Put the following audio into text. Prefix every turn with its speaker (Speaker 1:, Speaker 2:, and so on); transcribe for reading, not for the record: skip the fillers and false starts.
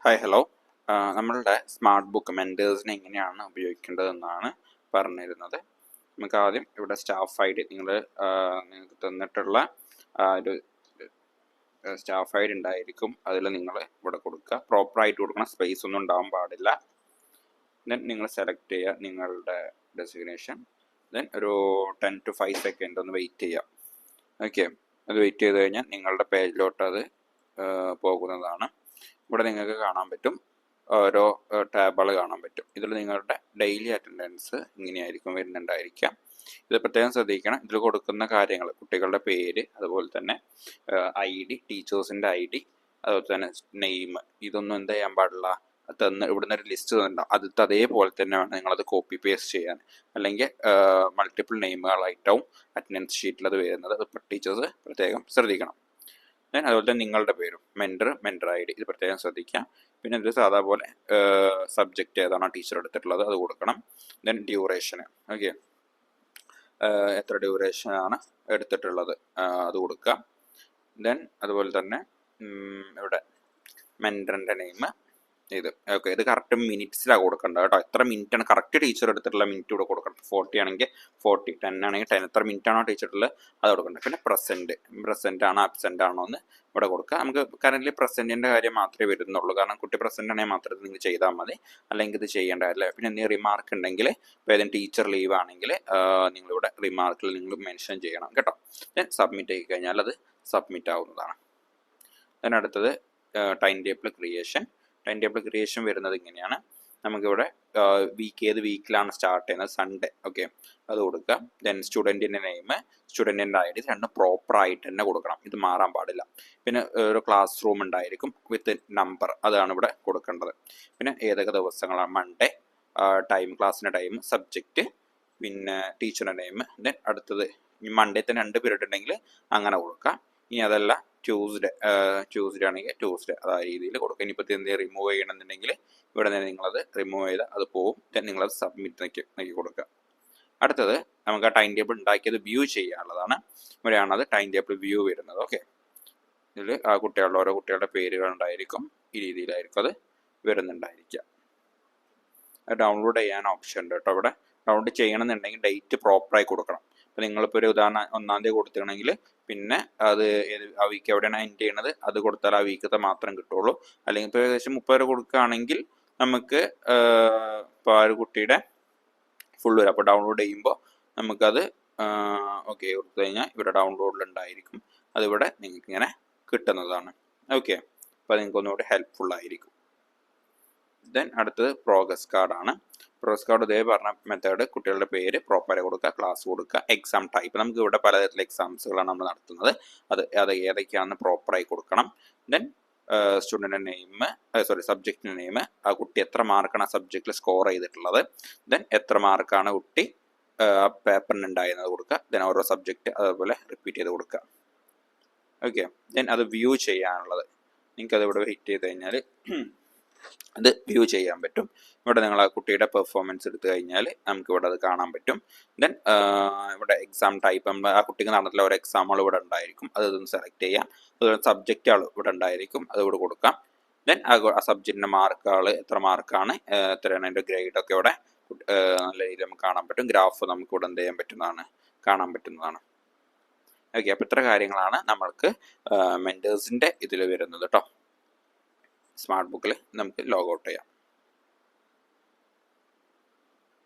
Speaker 1: Hi hello. നമ്മളുടെ smart book മെൻറ്റേഴ്സിനെ എങ്ങനെയാണ് ഉപയോഗിക്കേണ്ടതെന്നാണ് പറഞ്ഞിരുന്നത്. നമുക്ക് ആദ്യം ഇവിടെ സ്റ്റാഫ് ഐ ഡി നിങ്ങൾക്ക് തന്നിട്ടുള്ള ഒരു സ്റ്റാഫ് ഐ ഡി ഉണ്ടായിരിക്കും. അതിൽ നിങ്ങൾ ഇവിടെ കൊടുക്കുക. പ്രോപ്പറായിട്ട് കൊടുക്കണം, സ്പേസ് ഒന്നും ഉണ്ടാവാൻ പാടില്ല. ദെൻ നിങ്ങൾ സെലക്ട് ചെയ്യുക നിങ്ങളുടെ ഡെസിഗ്നേഷൻ. ദെൻ ഒരു 10 to 5 സെക്കൻഡ് ഒന്ന് വെയിറ്റ് ചെയ്യുക. ഓക്കെ, അത് വെയിറ്റ് ചെയ്ത് കഴിഞ്ഞാൽ നിങ്ങളുടെ പേജിലോട്ട് അത് പോകുന്നതാണ്. ഇവിടെ നിങ്ങൾക്ക് കാണാൻ പറ്റും, ഓരോ ടാബുകൾ കാണാൻ പറ്റും. ഇതിൽ നിങ്ങളുടെ ഡെയിലി അറ്റൻഡൻസ് ഇങ്ങനെയായിരിക്കും വരുന്നുണ്ടായിരിക്കാം. ഇത് പ്രത്യേകം ശ്രദ്ധിക്കണം. ഇതിൽ കൊടുക്കുന്ന കാര്യങ്ങൾ, കുട്ടികളുടെ പേര്, അതുപോലെ തന്നെ ID, ടീച്ചേഴ്സിൻ്റെ ID, അതുപോലെ തന്നെ നെയിം, ഇതൊന്നും എന്ത് ചെയ്യാൻ പാടില്ല. ഇവിടുന്ന് ഒരു ലിസ്റ്റ് തന്നിട്ടുണ്ടാവും, അത് അതേപോലെ തന്നെ വേണം നിങ്ങളത് കോപ്പി പേസ്റ്റ് ചെയ്യാൻ. അല്ലെങ്കിൽ മൾട്ടിപ്പിൾ നെയിമുകളായിട്ടാവും അറ്റൻഡൻസ് ഷീറ്റിൽ അത് വരുന്നത്. അത് ടീച്ചേഴ്സ് പ്രത്യേകം ശ്രദ്ധിക്കണം. ദെൻ അതുപോലെ തന്നെ നിങ്ങളുടെ പേരും, മെൻറ്റർ ID, ഇത് പ്രത്യേകം ശ്രദ്ധിക്കാം. പിന്നെ ഇത് സാധാ പോലെ സബ്ജക്റ്റ് ഏതാണോ ടീച്ചർ എടുത്തിട്ടുള്ളത് അത് കൊടുക്കണം. ദെൻ ഡ്യൂറേഷന്, ഓക്കെ, എത്ര ഡ്യൂറേഷനാണ് എടുത്തിട്ടുള്ളത് അത് കൊടുക്കുക. ദെൻ അതുപോലെ തന്നെ ഇവിടെ മെൻറ്ററിൻ്റെ നെയിം, ഇത് ഓക്കെ. ഇത് കറക്റ്റ് മിനിറ്റ്സിലാണ് കൊടുക്കേണ്ടത് കേട്ടോ. എത്ര മിനിറ്റാണ് കറക്റ്റ് ടീച്ചർ എടുത്തിട്ടുള്ള മിനിറ്റ് ഇവിടെ കൊടുക്കണം. 40 ആണെങ്കിൽ 40, 10 ആണെങ്കിൽ 10, എത്ര മിനിറ്റ് ആണോ ടീച്ചർ ഉള്ളത് അത് കൊടുക്കേണ്ടത്. പിന്നെ പ്രസൻറ്റ് ആണോ ആബ്സെൻ്റ് ആണോ എന്ന് ഇവിടെ കൊടുക്കുക. നമുക്ക് കറൻ്റ് പ്രസൻറ്റിൻ്റെ കാര്യം മാത്രമേ വരുന്നുള്ളൂ, കാരണം കുട്ടി പ്രസൻറ്റ് ആണെങ്കിൽ മാത്രമേ നിങ്ങൾ ചെയ്താൽ മതി, അല്ലെങ്കിൽ ഇത് ചെയ്യേണ്ട അല്ലേ. പിന്നെ എന്തെങ്കിലും റിമാർക്ക് ഉണ്ടെങ്കിൽ, ഇപ്പോൾ ഏതെങ്കിലും ടീച്ചർ ലീവ് ആണെങ്കിൽ നിങ്ങളിവിടെ റിമാർക്കിൽ നിങ്ങൾ മെൻഷൻ ചെയ്യണം കേട്ടോ. ദെൻ സബ്മിറ്റ് ആയി കഴിഞ്ഞാൽ അത് സബ്മിറ്റ് ആവുന്നതാണ്. ദെൻ അടുത്തത് ടൈം ടേബിൾ ക്രിയേഷൻ വരുന്നത് ഇങ്ങനെയാണ്. നമുക്കിവിടെ ഏത് വീക്കിലാണ് സ്റ്റാർട്ട് ചെയ്യുന്നത്, സൺഡേ, ഓക്കെ, അത് കൊടുക്കുക. ദെൻ സ്റ്റുഡൻറ്റിൻ്റെ നെയിം, സ്റ്റുഡൻറ്റിൻ്റെ ID രണ്ടും പ്രോപ്പറായിട്ട് തന്നെ കൊടുക്കണം, ഇത് മാറാൻ പാടില്ല. പിന്നെ ഒരു ക്ലാസ് റൂം ഉണ്ടായിരിക്കും വിത്ത് നമ്പർ, അതാണ് ഇവിടെ കൊടുക്കേണ്ടത്. പിന്നെ ഏതൊക്കെ ദിവസങ്ങളാണ്, മൺഡേ, ക്ലാസ്സിൻ്റെ ടൈം, സബ്ജക്റ്റ്, പിന്നെ ടീച്ചറുടെ നെയിം. ദെൻ അടുത്തത് മൺഡേ തന്നെ 2 പീരീഡ് ഉണ്ടെങ്കിൽ അങ്ങനെ കൊടുക്കാം. ഇനി അതല്ല ട്യൂസ്ഡേ ആണെങ്കിൽ ട്യൂസ്ഡേ, ആ രീതിയിൽ കൊടുക്കുക. ഇനിയിപ്പോൾ എന്തെങ്കിലും റിമൂവ് ചെയ്യണമെന്നുണ്ടെങ്കിൽ ഇവിടെ നിന്ന് നിങ്ങളത് റിമൂവ് ചെയ്ത് അത് പോവും. ദെൻ നിങ്ങളത് സബ്മിറ്റ് നോക്കി കൊടുക്കുക. അടുത്തത് നമുക്ക് ആ ടൈം ടേബിൾ ഉണ്ടാക്കിയത് വ്യൂ ചെയ്യാനുള്ളതാണ്. ഇവിടെയാണത് ടൈം ടേബിൾ വ്യൂ വരുന്നത്. ഓക്കെ, ഇതിൽ ആ ഓരോ കുട്ടികളുടെ പേരുകൾ ഉണ്ടായിരിക്കും, ഈ രീതിയിലായിരിക്കും അത് വരുന്നുണ്ടായിരിക്കുക. ഡൗൺലോഡ് ചെയ്യാൻ ഓപ്ഷൻ ഉണ്ട് കേട്ടോ. ഇവിടെ ഡൗൺലോഡ് ചെയ്യണമെന്നുണ്ടെങ്കിൽ ഡേറ്റ് പ്രോപ്പറായി കൊടുക്കണം. അപ്പോൾ നിങ്ങളിപ്പോൾ ഒരു ഉദാഹരണം 1-ാം തീയതി കൊടുത്തിട്ടുണ്ടെങ്കിൽ പിന്നെ അത് ആ വീക്ക് എവിടെയാണ് എൻഡ് ചെയ്യണത് അത് കൊടുത്താൽ ആ വീക്കത്തെ മാത്രം കിട്ടുള്ളൂ. അല്ലെങ്കിൽ ഇപ്പോൾ ഏകദേശം 30 വരെ കൊടുക്കുകയാണെങ്കിൽ നമുക്ക് ഇപ്പോൾ ആ ഒരു കുട്ടിയുടെ ഫുൾ വരും. അപ്പോൾ ഡൗൺലോഡ് ചെയ്യുമ്പോൾ നമുക്കത് ഓക്കെ കൊടുത്തു കഴിഞ്ഞാൽ ഇവിടെ ഡൗൺലോഡിലുണ്ടായിരിക്കും, അതിവിടെ നിങ്ങൾക്ക് ഇങ്ങനെ കിട്ടുന്നതാണ്. ഓക്കെ, അപ്പോൾ നിങ്ങൾക്ക് ഒന്നുകൂടി ഹെൽപ്ഫുൾ ആയിരിക്കും. ദെൻ അടുത്തത് പ്രോഗ്രസ് കാർഡാണ്. പ്രോഗ്രസ് കാർഡ് ഇതേ പറഞ്ഞ മെത്തേഡ്, കുട്ടികളുടെ പേര് പ്രോപ്പറായി കൊടുക്കുക, ക്ലാസ് കൊടുക്കുക, എക്സാം ടൈപ്പ്. നമുക്ക് ഇവിടെ പലതരത്തിലുള്ള എക്സാംസുകളാണ് നമ്മൾ നടത്തുന്നത്, അത് ഏതൊക്കെയാണെന്ന് പ്രോപ്പറായി കൊടുക്കണം. ദെൻ സ്റ്റുഡൻറ്റിൻ്റെ നെയിം, സബ്ജക്റ്റിൻ്റെ നെയിം, ആ കുട്ടി എത്ര മാർക്കാണ് ആ സബ്ജക്റ്റിൽ സ്കോർ ചെയ്തിട്ടുള്ളത്, ദെൻ എത്ര മാർക്കാണ് കുട്ടി ആ പേപ്പറിന് ഉണ്ടായിരുന്നത് കൊടുക്കുക. ദെൻ ഓരോ സബ്ജക്റ്റ് അതുപോലെ റിപ്പീറ്റ് ചെയ്ത് കൊടുക്കുക. ഓക്കെ, ദെൻ അത് വ്യൂ ചെയ്യാനുള്ളത്, നിങ്ങൾക്കത് ഇവിടെ ഹിറ്റ് ചെയ്ത് കഴിഞ്ഞാൽ അത് വ്യൂ ചെയ്യാൻ പറ്റും. ഇവിടെ നിങ്ങൾ ആ കുട്ടിയുടെ പെർഫോമൻസ് എടുത്തു കഴിഞ്ഞാൽ നമുക്ക് ഇവിടെ അത് കാണാൻ പറ്റും. ദെൻ ഇവിടെ എക്സാം ടൈപ്പ്, ആ കുട്ടിക്ക് നടന്നിട്ടുള്ള ഒരു എക്സാമുകൾ ഇവിടെ ഉണ്ടായിരിക്കും, അതൊന്ന് സെലക്ട് ചെയ്യാം. അതുപോലെ സബ്ജക്റ്റുകൾ ഇവിടെ ഉണ്ടായിരിക്കും, അത് ഇവിടെ കൊടുക്കാം. ദെൻ ആ സബ്ജക്റ്റിൻ്റെ മാർക്കുകൾ എത്ര മാർക്കാണ്, എത്രയാണ് അതിൻ്റെ ഗ്രേഡൊക്കെ ഇവിടെ നല്ല രീതിയിൽ നമുക്ക് കാണാൻ പറ്റും. ഗ്രാഫ് നമുക്ക് ഇവിടെ എന്ത് ചെയ്യാൻ പറ്റുന്നതാണ്, കാണാൻ പറ്റുന്നതാണ്. ഓക്കെ, അപ്പോൾ ഇത്ര കാര്യങ്ങളാണ് നമ്മൾക്ക് മെൻറ്റേഴ്സിൻ്റെ ഇതിൽ വരുന്നത് കേട്ടോ. സ്മാർട്ട് ബുക്കിൽ നമുക്ക് ലോഗ് ഔട്ട് ചെയ്യാം.